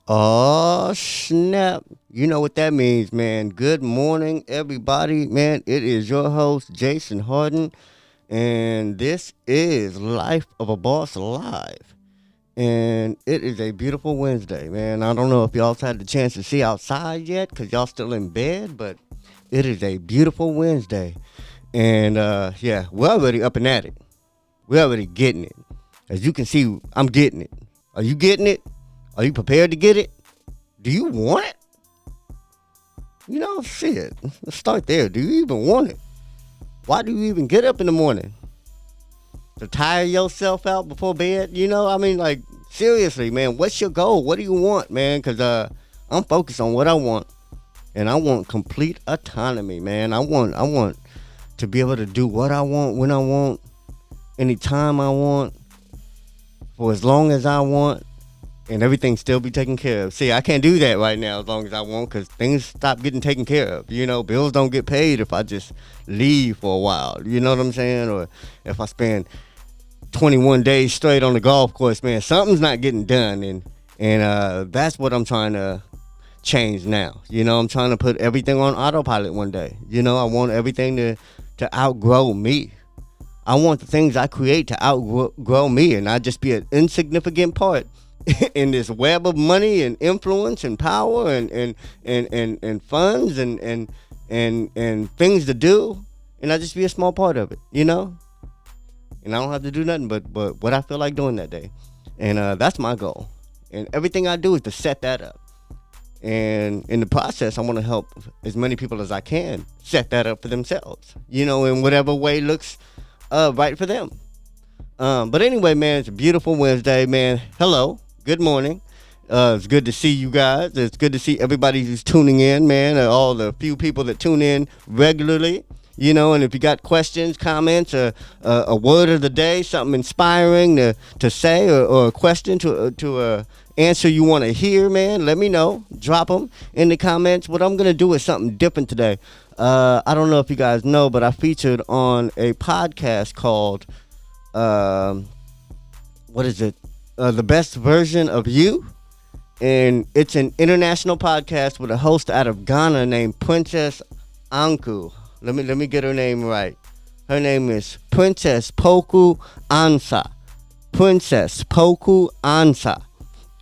Oh, snap. You know what that means, man. Good morning, everybody. Man, it is your host, Jason Hardin, and this is Life of a Boss Live. And it is a beautiful Wednesday, man. I don't know if y'all had the chance to see outside yet because y'all still in bed, but it is a beautiful Wednesday. And yeah, we're already up and at it. We're already getting it. As you can see, I'm getting it. Are you getting it? Are you prepared to get it? Do you want it? You know, shit. Let's start there. Do you even want it? Why do you even get up in the morning? To tire yourself out before bed? You know, I mean, like, seriously, man, what's your goal? What do you want, man? Because I'm focused on what I want. And I want complete autonomy, man. I want to be able to do what I want, when I want, anytime I want, for as long as I want. And everything still be taken care of. See, I can't do that right now as long as I want because things stop getting taken care of. You know, bills don't get paid if I just leave for a while. You know what I'm saying? Or if I spend 21 days straight on the golf course, man, something's not getting done. And that's what I'm trying to change now. You know, I'm trying to put everything on autopilot one day. You know, I want everything to outgrow me. I want the things I create to outgrow me and not just be an insignificant part in this web of money and influence and power and funds and things to do, and I just be a small part of it, you know. And I don't have to do nothing but what I feel like doing that day, and that's my goal. And everything I do is to set that up. And in the process, I want to help as many people as I can set that up for themselves, you know, in whatever way looks right for them. But anyway, man, it's a beautiful Wednesday, man. Hello. Good morning. It's good to see you guys. It's good to see everybody who's tuning in, man. All the few people that tune in regularly, you know. And if you got questions, comments, a word of the day, something inspiring to say, or a question to answer you want to hear, man, let me know. Drop them in the comments. What I'm gonna do is something different today. I don't know if you guys know, but I featured on a podcast called what is it? The Best Version of You, and it's an international podcast with a host out of Ghana named Princess Anku. Let me get her name right. Her name is Princess Poku Ansa. Princess Poku Ansa,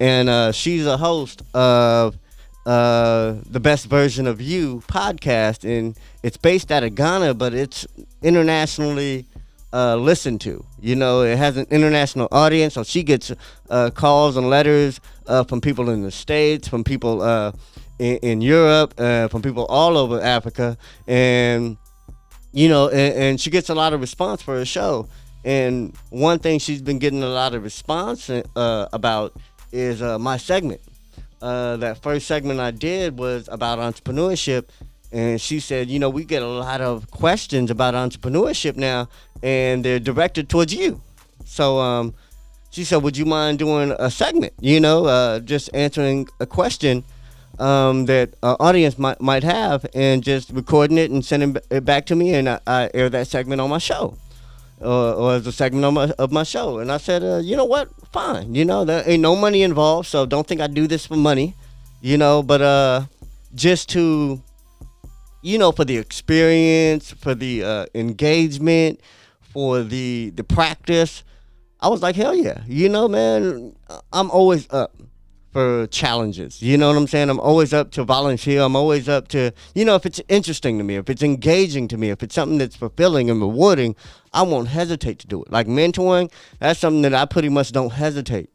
and she's a host of the Best Version of You podcast, and it's based out of Ghana, but it's internationally listened to. You know, it has an international audience, so she gets calls and letters from people in the States, from people in Europe, from people all over Africa, and you know, and she gets a lot of response for her show. And one thing she's been getting a lot of response about is my segment. That first segment I did was about entrepreneurship. And she said, you know, we get a lot of questions about entrepreneurship now, and they're directed towards you. So she said, would you mind doing a segment, you know, just answering a question that our audience might have, and just recording it and sending it back to me, and I air that segment on my show, or as a segment of my show. And I said, you know what, fine. You know, there ain't no money involved, so don't think I do this for money, you know, but just to... you know, for the experience, for the engagement, for the practice, I was like, hell yeah. You know, man, I'm always up for challenges. You know what I'm saying? I'm always up to volunteer. I'm always up to, you know, if it's interesting to me, if it's engaging to me, if it's something that's fulfilling and rewarding, I won't hesitate to do it. Like mentoring, that's something that I pretty much don't hesitate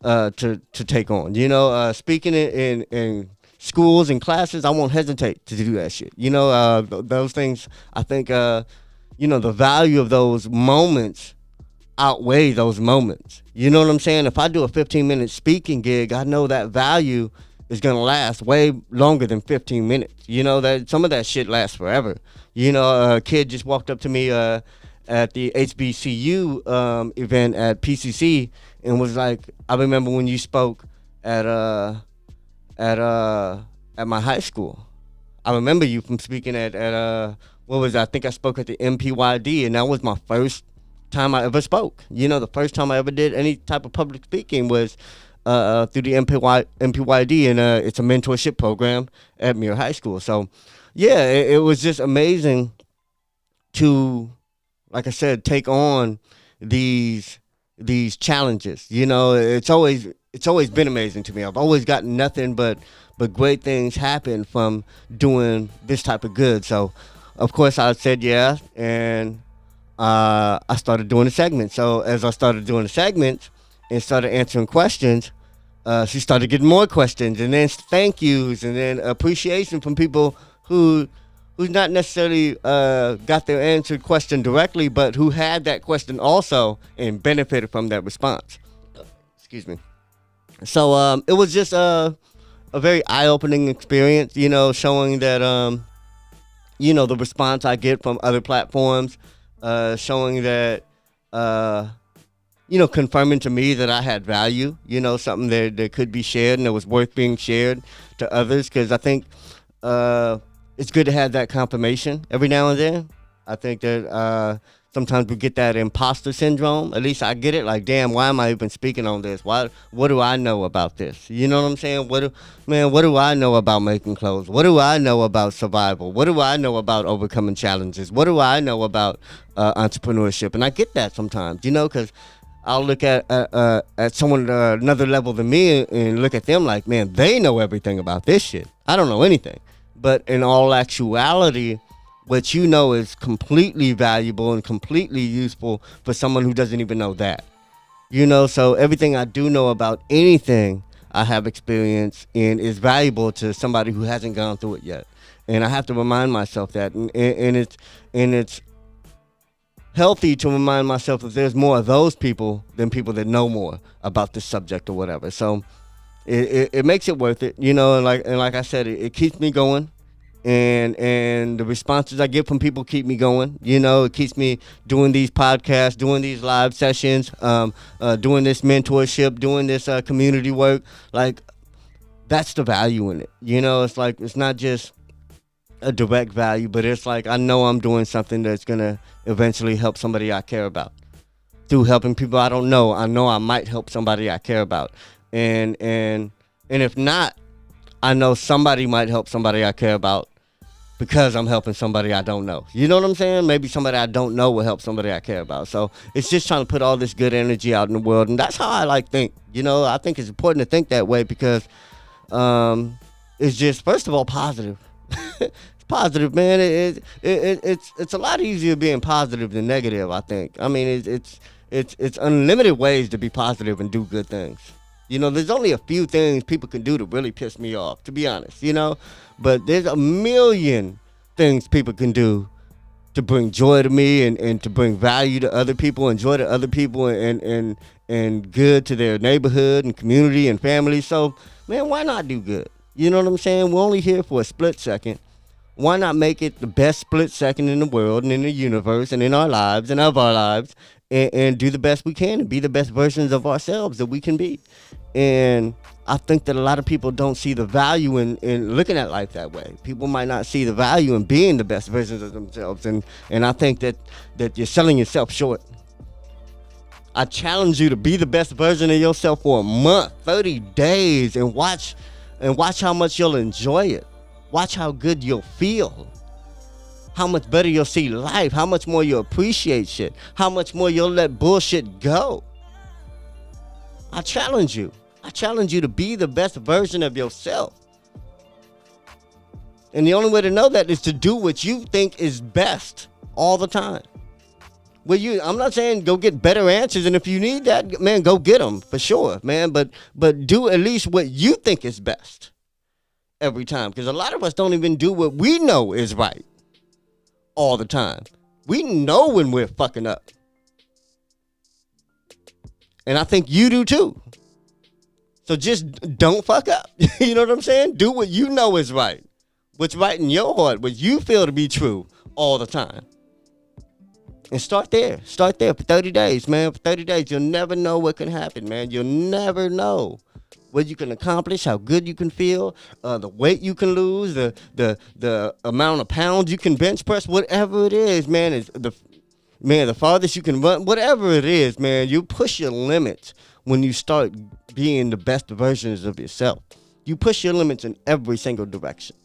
to take on. You know, speaking in schools and classes, I won't hesitate to do that shit. You know, those things, I think, you know, the value of those moments outweigh those moments. You know what I'm saying? If I do a 15-minute speaking gig, I know that value is going to last way longer than 15 minutes. You know, that some of that shit lasts forever. You know, a kid just walked up to me at the HBCU event at PCC and was like, I remember when you spoke at my high school. I remember you from speaking at what was it? I think I spoke at the MPYD, and that was my first time I ever spoke. You know, the first time I ever did any type of public speaking was through the MPYD, and it's a mentorship program at Muir High School. So, yeah, it was just amazing to, like I said, take on these challenges. You know, it's always been amazing to me. I've always gotten nothing but great things happen from doing this type of good. So, of course, I said yeah, and I started doing the segment. So as I started doing the segments and started answering questions, she started getting more questions, and then thank yous, and then appreciation from people who's not necessarily got their answered question directly, but who had that question also and benefited from that response. Excuse me. So it was just a very eye-opening experience, you know, showing that you know, the response I get from other platforms, showing that you know, confirming to me that I had value, you know, something that could be shared and that was worth being shared to others. Because I think it's good to have that confirmation every now and then. I think that sometimes we get that imposter syndrome. At least I get it. Like, damn, why am I even speaking on this? What do I know about this? You know what I'm saying? What do I know about making clothes? What do I know about survival? What do I know about overcoming challenges? What do I know about entrepreneurship? And I get that sometimes, you know, because I'll look at someone at another level than me and look at them like, man, they know everything about this shit. I don't know anything. But in all actuality, what you know is completely valuable and completely useful for someone who doesn't even know that. You know, so everything I do know about anything I have experience in is valuable to somebody who hasn't gone through it yet. And I have to remind myself that. And it's healthy to remind myself that there's more of those people than people that know more about this subject or whatever. So it makes it worth it, you know. And like I said, it keeps me going, and the responses I get from people keep me going. You know, it keeps me doing these podcasts, doing these live sessions, doing this mentorship, doing this community work. Like, that's the value in it. You know, it's like, it's not just a direct value, but it's like, I know I'm doing something that's gonna eventually help somebody I care about. Through helping people I don't know, I know I might help somebody I care about. And if not, I know somebody might help somebody I care about because I'm helping somebody I don't know. You know what I'm saying? Maybe somebody I don't know will help somebody I care about. So it's just trying to put all this good energy out in the world, and that's how I think. You know, I think it's important to think that way because it's just, first of all, positive. It's positive, man. It's a lot easier being positive than negative, I think. I mean, it's unlimited ways to be positive and do good things. You know, there's only a few things people can do to really piss me off, to be honest, you know? But there's a million things people can do to bring joy to me and to bring value to other people and joy to other people and good to their neighborhood and community and family. So, man, why not do good? You know what I'm saying? We're only here for a split second. Why not make it the best split second in the world and in the universe and in our lives and of our lives and do the best we can and be the best versions of ourselves that we can be? And I think that a lot of people don't see the value in looking at life that way. People might not see the value in being the best versions of themselves. And I think that you're selling yourself short. I challenge you to be the best version of yourself for a month, 30 days, and watch how much you'll enjoy it. Watch how good you'll feel. How much better you'll see life. How much more you'll appreciate shit. How much more you'll let bullshit go. I challenge you. I challenge you to be the best version of yourself. And the only way to know that is to do what you think is best all the time. I'm not saying go get better answers, and if you need that, man, go get them for sure, man. But do at least what you think is best every time, because a lot of us don't even do what we know is right all the time. We know when we're fucking up, and I think you do too. So just don't fuck up. You know what I'm saying? Do what you know is right. What's right in your heart, what you feel to be true all the time. And start there. Start there for 30 days, man. For 30 days, you'll never know what can happen, man. You'll never know what you can accomplish, how good you can feel, the weight you can lose, the amount of pounds you can bench press, whatever it is, man. The farthest you can run, whatever it is, man. You push your limits when you start being the best versions of yourself. You push your limits in every single direction.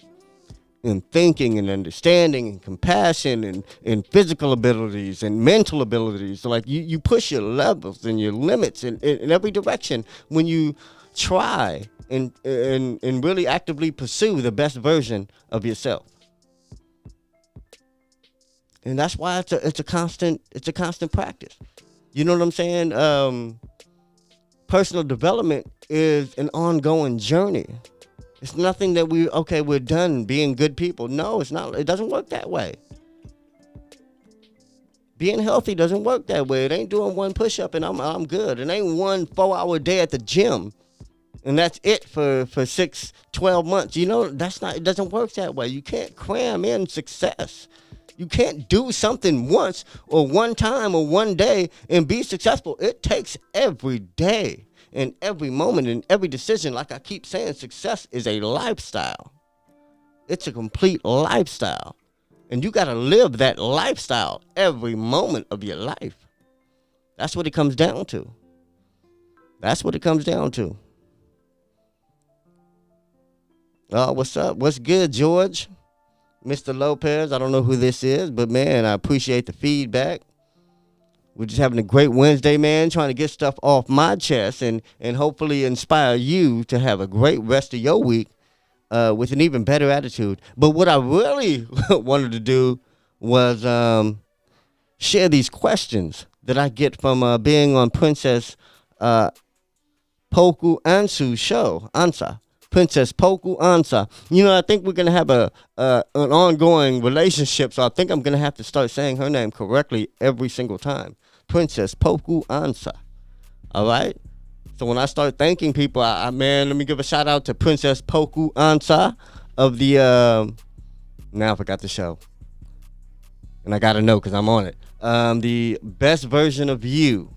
In thinking and understanding and compassion and physical abilities and mental abilities. So like you push your levels and your limits in every direction when you try and really actively pursue the best version of yourself. And that's why it's a constant practice. You know what I'm saying? Personal development is an ongoing journey. It's nothing that we're done being good people. No, it's not. It doesn't work that way. Being healthy doesn't work that way. It ain't doing one push-up and I'm good. It ain't 1 4-hour day at the gym and that's it for 12 months. You know, it doesn't work that way. You can't cram in success. You can't do something once or one time or one day and be successful. It takes every day and every moment and every decision. Like I keep saying, success is a lifestyle. It's a complete lifestyle. And you got to live that lifestyle every moment of your life. That's what it comes down to. That's what it comes down to. What's up? What's good, George? Mr. Lopez, I don't know who this is, but man, I appreciate the feedback. We're just having a great Wednesday, man, trying to get stuff off my chest and hopefully inspire you to have a great rest of your week with an even better attitude. But what I really wanted to do was share these questions that I get from being on Princess Poku Ansu's show, Ansa. Princess Poku Ansa. You know, I think we're going to have an ongoing relationship, so I think I'm going to have to start saying her name correctly every single time. Princess Poku Ansa. All right? So when I start thanking people, man, let me give a shout out to Princess Poku Ansa of the, now I forgot the show. And I got to know because I'm on it. The Best Version of You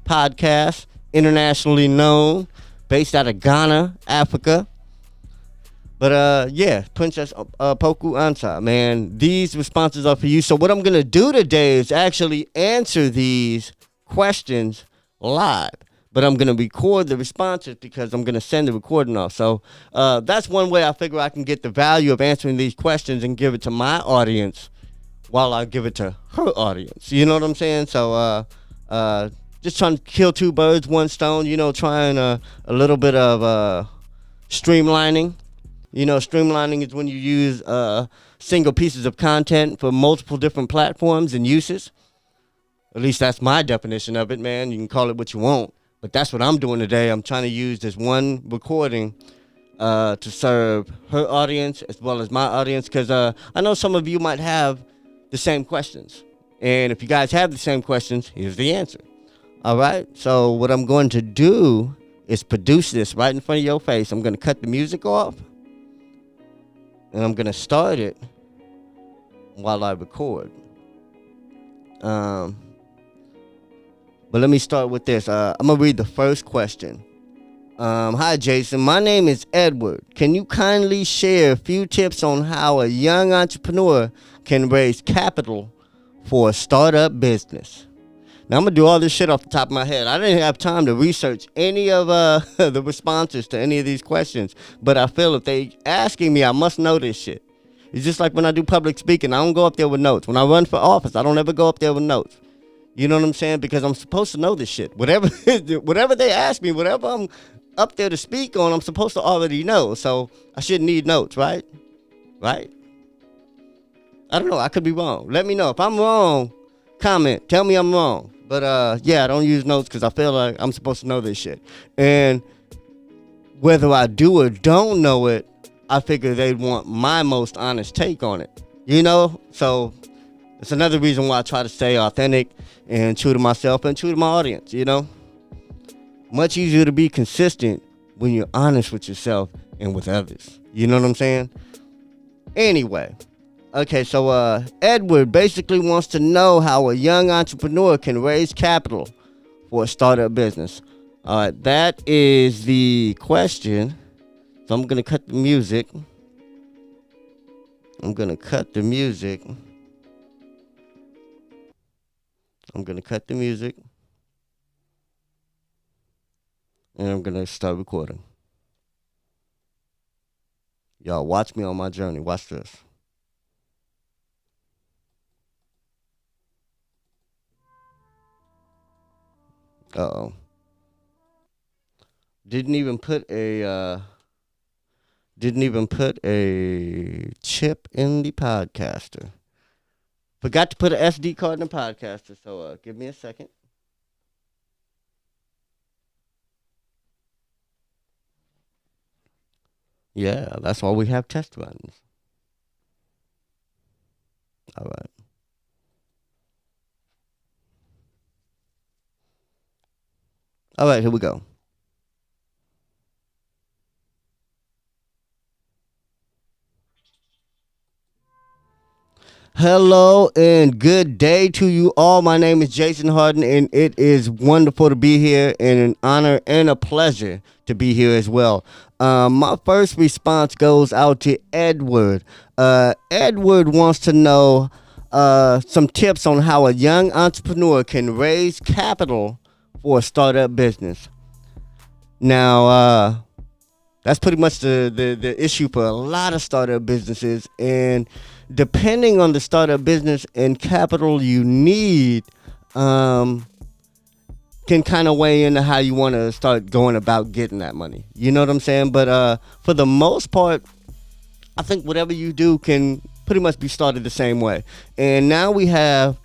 podcast, internationally known, based out of Ghana, Africa. But yeah, Princess Poku Ansa, man, these responses are for you. So what I'm going to do today is actually answer these questions live. But I'm going to record the responses because I'm going to send the recording off. So that's one way I figure I can get the value of answering these questions and give it to my audience while I give it to her audience. You know what I'm saying? So just trying to kill two birds, one stone, you know, trying a little bit of streamlining. You know, streamlining is when you use single pieces of content for multiple different platforms and uses. At least that's my definition of it, man. You can call it what you want. But that's what I'm doing today. I'm trying to use this one recording to serve her audience as well as my audience. Because I know some of you might have the same questions. And if you guys have the same questions, here's the answer. All right, so what I'm going to do is produce this right in front of your face. I'm going to cut the music off, and I'm going to start it while I record. But let me start with this. I'm going to read the first question. Hi, Jason. My name is Edward. Can you kindly share a few tips on how a young entrepreneur can raise capital for a startup business? Now, I'm going to do all this shit off the top of my head. I didn't have time to research any of the responses to any of these questions. But I feel if they asking me, I must know this shit. It's just like when I do public speaking. I don't go up there with notes. When I run for office, I don't ever go up there with notes. You know what I'm saying? Because I'm supposed to know this shit. Whatever they ask me, whatever I'm up there to speak on, I'm supposed to already know. So I shouldn't need notes, right? Right? I don't know. I could be wrong. Let me know. If I'm wrong, comment. Tell me I'm wrong. But, yeah, I don't use notes because I feel like I'm supposed to know this shit. And whether I do or don't know it, I figure they'd want my most honest take on it. You know? So it's another reason why I try to stay authentic and true to myself and true to my audience, you know? Much easier to be consistent when you're honest with yourself and with others. You know what I'm saying? Anyway. Okay, so Edward basically wants to know how a young entrepreneur can raise capital for a startup business. All right, that is the question. So I'm going to cut the music. I'm going to cut the music. And I'm gonna start recording. Y'all watch me on my journey. Watch this. Uh-oh. Didn't even put a chip in the podcaster. Forgot to put an SD card in the podcaster, so give me a second. Yeah, that's why we have test runs. All right. All right, here we go. Hello and good day to you all. My name is Jason Hardin, and it is wonderful to be here, and an honor and a pleasure to be here as well. My first response goes out to Edward. Edward wants to know some tips on how a young entrepreneur can raise capital for a startup business. Now, that's pretty much the issue for a lot of startup businesses. And depending on the startup business and capital you need, can kind of weigh into how you want to start going about getting that money. You know what I'm saying? But for the most part, I think whatever you do can pretty much be started the same way. And now we have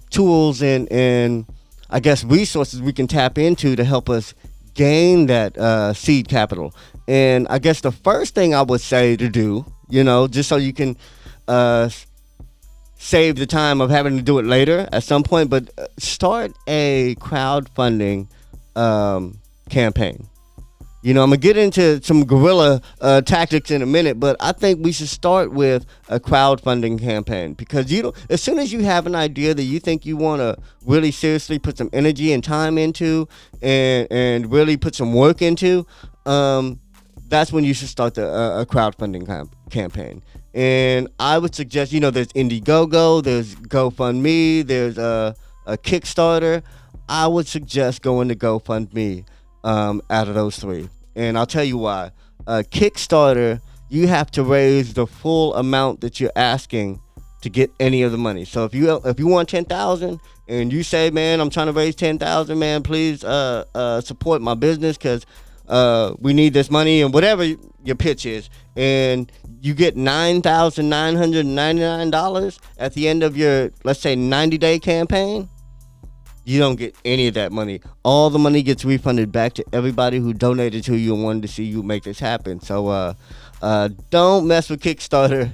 tools and I guess resources we can tap into to help us gain that seed capital. And I guess the first thing I would say to do, just so you can save the time of having to do it later at some point, but start a crowdfunding campaign. I'm gonna get into some guerrilla tactics in a minute, but I think we should start with a crowdfunding campaign, because as soon as you have an idea that you think you want to really seriously put some energy and time into, and really put some work into, that's when you should start a crowdfunding campaign. And I would suggest, there's Indiegogo, there's GoFundMe, there's a Kickstarter. I would suggest going to GoFundMe out of those three. And I'll tell you why. Kickstarter, you have to raise the full amount that you're asking to get any of the money. So if you want 10,000 and you say, man, I'm trying to raise 10,000, man, please support my business because we need this money, and whatever your pitch is, and you get $9,999 at the end of your, let's say, 90-day campaign, you don't get any of that money. All the money gets refunded back to everybody who donated to you and wanted to see you make this happen. So don't mess with Kickstarter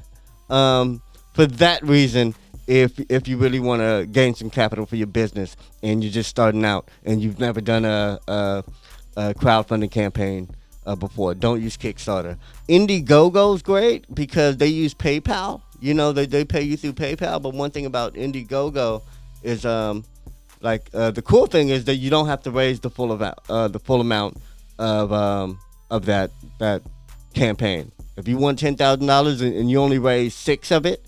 for that reason. If you really want to gain some capital for your business and you're just starting out and you've never done a crowdfunding campaign before, don't use Kickstarter. Indiegogo's great because they use PayPal. They pay you through PayPal. But one thing about Indiegogo is the cool thing is that you don't have to raise the full amount of that campaign. If you want $10,000 and you only raise 6 of it,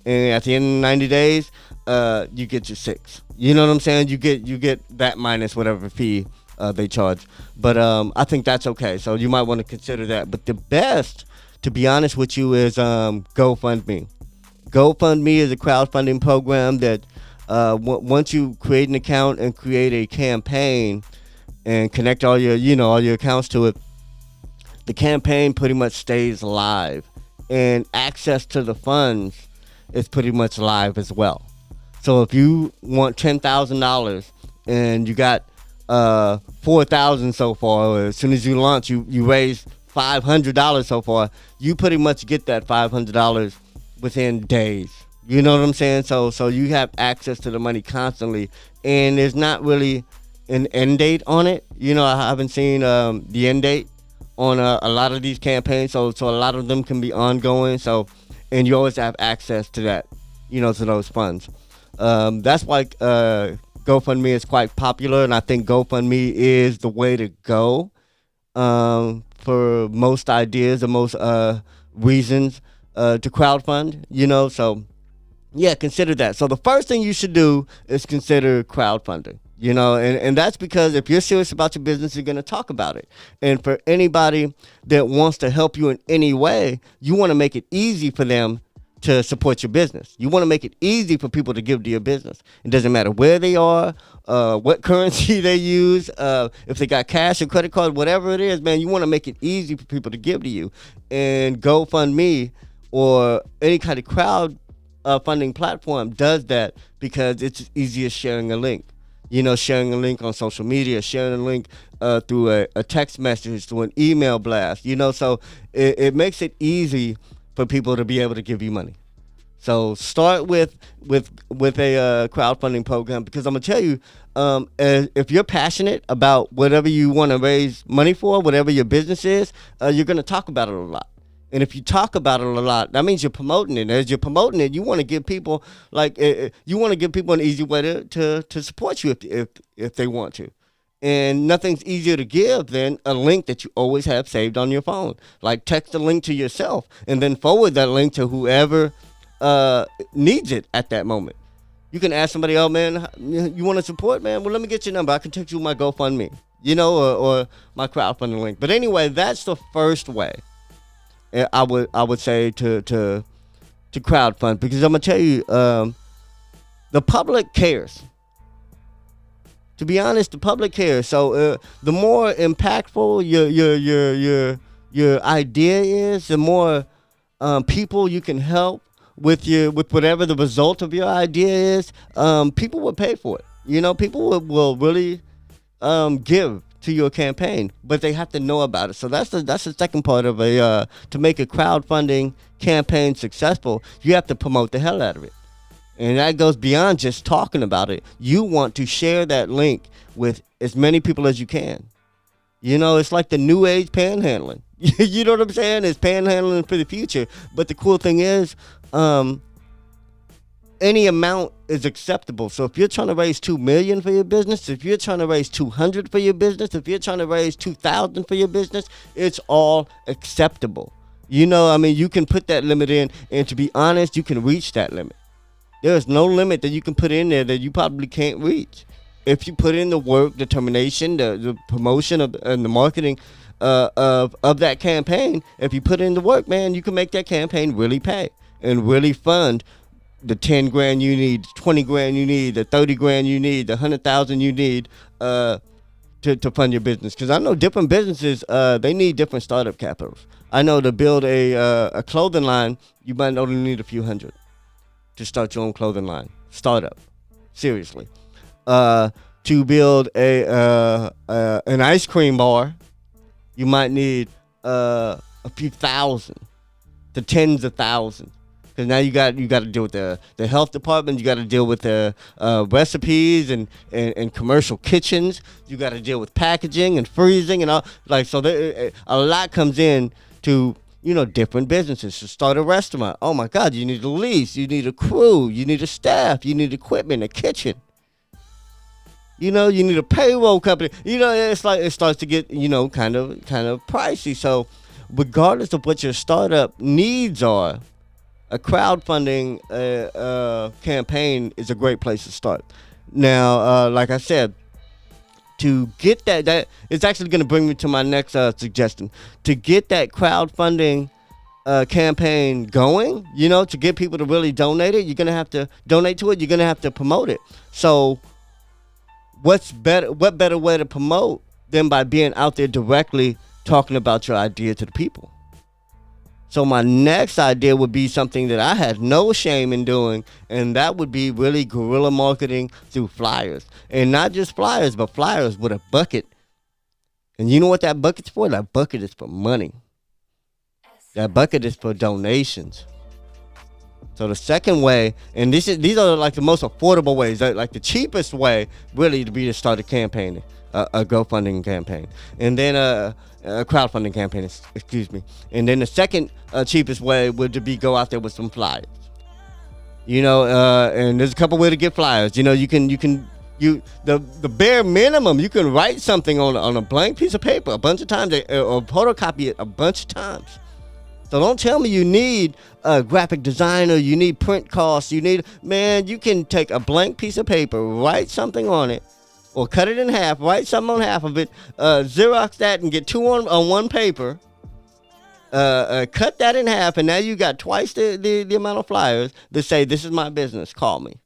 and at the end of 90 days, you get your 6. You know what I'm saying? You get that minus whatever fee they charge. But I think that's okay. So you might want to consider that. But the best, to be honest with you, is GoFundMe. GoFundMe is a crowdfunding program that once you create an account and create a campaign and connect all your accounts to it, the campaign pretty much stays live, and access to the funds is pretty much live as well. So if you want $10,000 and you got $4,000 so far, or as soon as you launch, you raise $500 so far, you pretty much get that $500 within days. You know what I'm saying? So you have access to the money constantly, and there's not really an end date on it. I haven't seen the end date on a lot of these campaigns, so a lot of them can be ongoing. So, and you always have access to that, to those funds. That's why GoFundMe is quite popular, and I think GoFundMe is the way to go for most ideas and most reasons to crowdfund. So yeah, consider that. So the first thing you should do is consider crowdfunding. And that's because if you're serious about your business, you're going to talk about it. And for anybody that wants to help you in any way, you want to make it easy for them to support your business. You want to make it easy for people to give to your business. It doesn't matter where they are, what currency they use, if they got cash or credit card, whatever it is, man, you want to make it easy for people to give to you. And GoFundMe or any kind of crowd funding platform does that because it's easy as sharing a link. Sharing a link on social media, sharing a link through a text message, through an email blast, so it makes it easy for people to be able to give you money. So start with a crowdfunding program, because I'm going to tell you, if you're passionate about whatever you want to raise money for, whatever your business is, you're going to talk about it a lot. And if you talk about it a lot, that means you're promoting it. As you're promoting it, you want to give people an easy way to support you if they want to. And nothing's easier to give than a link that you always have saved on your phone. Like text a link to yourself and then forward that link to whoever needs it at that moment. You can ask somebody, oh man, you want to support, man? Well, let me get your number. I can text you my GoFundMe, or my crowdfunding link. But anyway, that's the first way. I would say to crowdfund, because I'm gonna tell you, the public cares. To be honest, the public cares. So the more impactful your idea is, the more people you can help with whatever the result of your idea is. People will pay for it. People will really give to your campaign, but they have to know about it. So that's the second part of to make a crowdfunding campaign successful. You have to promote the hell out of it, and that goes beyond just talking about it. You want to share that link with as many people as you can. It's like the new age panhandling. You know what I'm saying? It's panhandling for the future. But the cool thing is, any amount is acceptable. So if you're trying to raise $2 million for your business, if you're trying to raise $200 for your business, if you're trying to raise $2,000 for your business, it's all acceptable. You can put that limit in, and to be honest, you can reach that limit. There is no limit that you can put in there that you probably can't reach. If you put in the work, determination, the promotion and the marketing of that campaign, if you put in the work, man, you can make that campaign really pay and really fund the 10 grand you need, 20 grand you need, the 30 grand you need, the 100,000 you need to fund your business. Because I know different businesses, they need different startup capitals. I know to build a clothing line, you might only need a few hundred to start your own clothing line. Startup, seriously. To build an ice cream bar, you might need a few thousand to tens of thousands. Because now you got to deal with the health department. You got to deal with the recipes and commercial kitchens. You got to deal with packaging and freezing and all. So a lot comes in to different businesses. To start a restaurant, oh my God, you need a lease, you need a crew, you need a staff, you need equipment, a kitchen. You need a payroll company. It's like it starts to get kind of pricey. So regardless of what your startup needs are, a crowdfunding campaign is a great place to start. Now, like I said, to get that it's actually going to bring me to my next suggestion. To get that crowdfunding campaign going, to get people to really donate it, you're going to have to donate to it. You're going to have to promote it. So what better way to promote than by being out there directly talking about your idea to the people? So my next idea would be something that I had no shame in doing, and that would be really guerrilla marketing through flyers. And not just flyers, but flyers with a bucket. And you know what that bucket's for? That bucket is for money. That bucket is for donations. So the second way, and these are like the most affordable ways, like the cheapest way really to be to start a campaign, a GoFunding campaign. And then a crowdfunding campaign, excuse me. And then the second cheapest way would be go out there with some flyers. And there's a couple ways to get flyers. The bare minimum, you can write something on a blank piece of paper a bunch of times, or photocopy it a bunch of times. So don't tell me you need a graphic designer, you need print costs, you can take a blank piece of paper, write something on it, or cut it in half, write something on half of it, Xerox that and get two on one paper, cut that in half, and now you got twice the amount of flyers that say, this is my business, call me.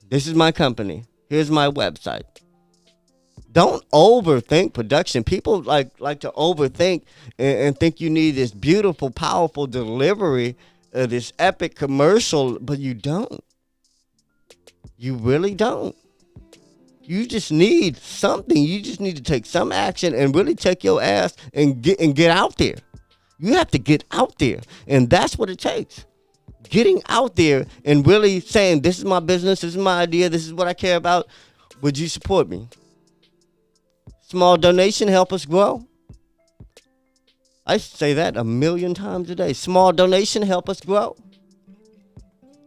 This is my company. Here's my website. Don't overthink production. People like to overthink and think you need this beautiful, powerful delivery, this epic commercial, but you don't. You really don't. You just need something. You just need to take some action and really take your ass and get out there. You have to get out there, and that's what it takes. Getting out there and really saying, this is my business, this is my idea, this is what I care about. Would you support me? Small donation help us grow. I say that 1,000,000 times a day. Small donation help us grow.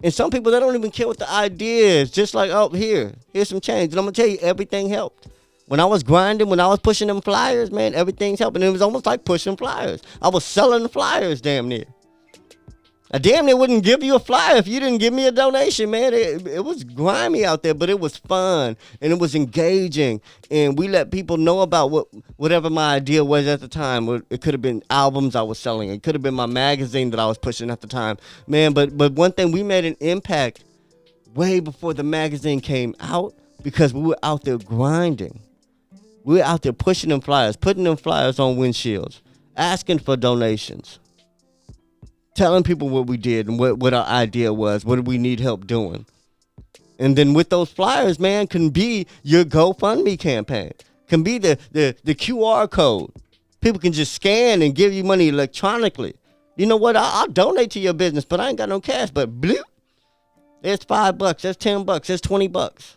And some people, they don't even care what the idea is. Just like, oh, here's some change. And I'm going to tell you, everything helped. When I was grinding, when I was pushing them flyers, man, everything's helping. It was almost like pushing flyers. I was selling flyers damn near. I damn near wouldn't give you a flyer if you didn't give me a donation, man. It was grimy out there, but it was fun, and it was engaging. And we let people know about whatever my idea was at the time. It could have been albums I was selling. It could have been my magazine that I was pushing at the time. Man, but one thing, we made an impact way before the magazine came out because we were out there grinding. We were out there pushing them flyers, putting them flyers on windshields, asking for donations. Telling people what we did and what our idea was, what we need help doing. And then with those flyers, man, can be your GoFundMe campaign. Can be the QR code. People can just scan and give you money electronically. You know what? I'll donate to your business, but I ain't got no cash. But bloop, there's $5, there's $10, there's $20.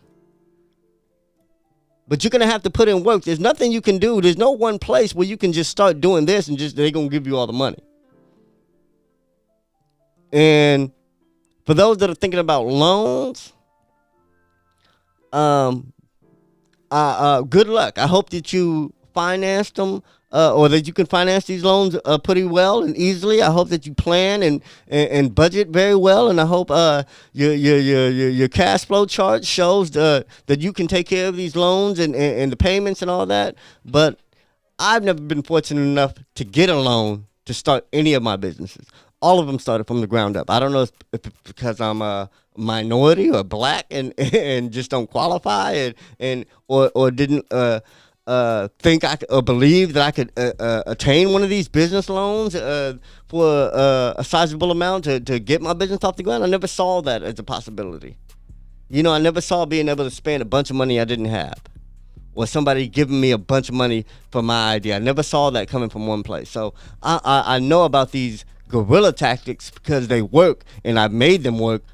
But you're going to have to put in work. There's nothing you can do. There's no one place where you can just start doing this and just they're going to give you all the money. And for those that are thinking about loans, good luck. I hope that you financed them, or that you can finance these loans pretty well and easily. I hope that you plan and budget very well, and I hope your cash flow chart shows that you can take care of these loans and the payments and all that. But I've never been fortunate enough to get a loan to start any of my businesses. All of them started from the ground up. I don't know if it's because I'm a minority or black and just don't qualify or didn't think or believe that I could attain one of these business loans for a sizable amount to get my business off the ground. I never saw that as a possibility. You know, I never saw being able to spend a bunch of money I didn't have, or somebody giving me a bunch of money for my idea. I never saw that coming from one place. So I know about these guerrilla tactics because they work, and I've made them work